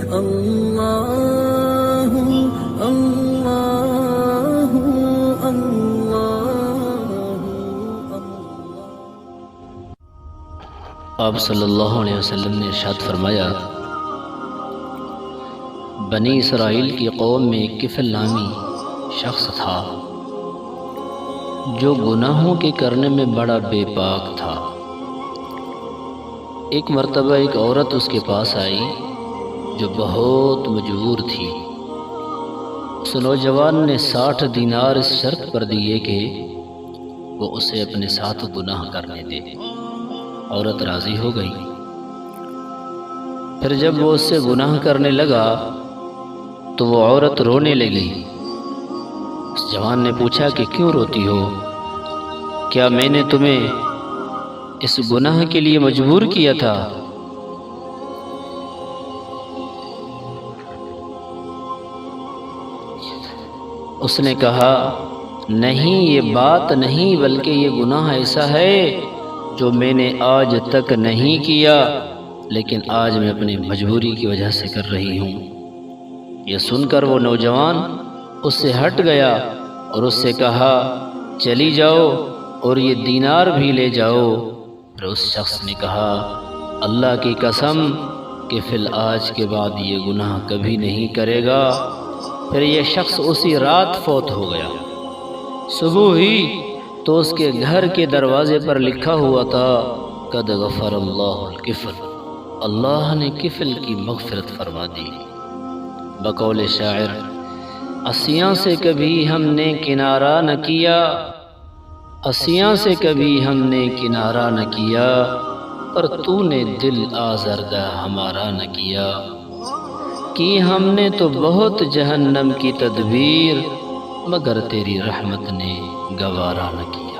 اللہ اللہ اللہ۔ آپ صلی اللہ علیہ وسلم نے ارشاد فرمایا، بنی اسرائیل کی قوم میں ایک کفل نامی شخص تھا جو گناہوں کے کرنے میں بڑا بے باک تھا۔ ایک مرتبہ ایک عورت اس کے پاس آئی جو بہت مجبور تھی۔ اس نوجوان نے 60 دینار اس شرط پر دیے کہ وہ اسے اپنے ساتھ گناہ کرنے دے۔ عورت راضی ہو گئی۔ پھر جب وہ اس سے گناہ کرنے لگا تو وہ عورت رونے لگی۔ اس جوان نے پوچھا کہ کیوں روتی ہو؟ کیا میں نے تمہیں اس گناہ کے لیے مجبور کیا تھا؟ اس نے کہا، نہیں، یہ بات نہیں، بلکہ یہ گناہ ایسا ہے جو میں نے آج تک نہیں کیا، لیکن آج میں اپنی مجبوری کی وجہ سے کر رہی ہوں۔ یہ سن کر وہ نوجوان اس سے ہٹ گیا اور اس سے کہا، چلی جاؤ اور یہ دینار بھی لے جاؤ۔ پھر اس شخص نے کہا، اللہ کی قسم کہ فی آج کے بعد یہ گناہ کبھی نہیں کرے گا۔ پھر یہ شخص اسی رات فوت ہو گیا۔ صبح ہوئی تو اس کے گھر کے دروازے پر لکھا ہوا تھا، قد غفر اللہ الکفل، اللہ نے کفل کی مغفرت فرما دی۔ بقول شاعر، عصیاں سے کبھی ہم نے کنارہ نہ کیا، عصیاں سے کبھی ہم نے کنارہ نہ کیا، پر تو نے دل آزردہ ہمارا نہ کیا۔ کی ہم نے تو بہت جہنم کی تدبیر، مگر تیری رحمت نے گوارا نہ کیا۔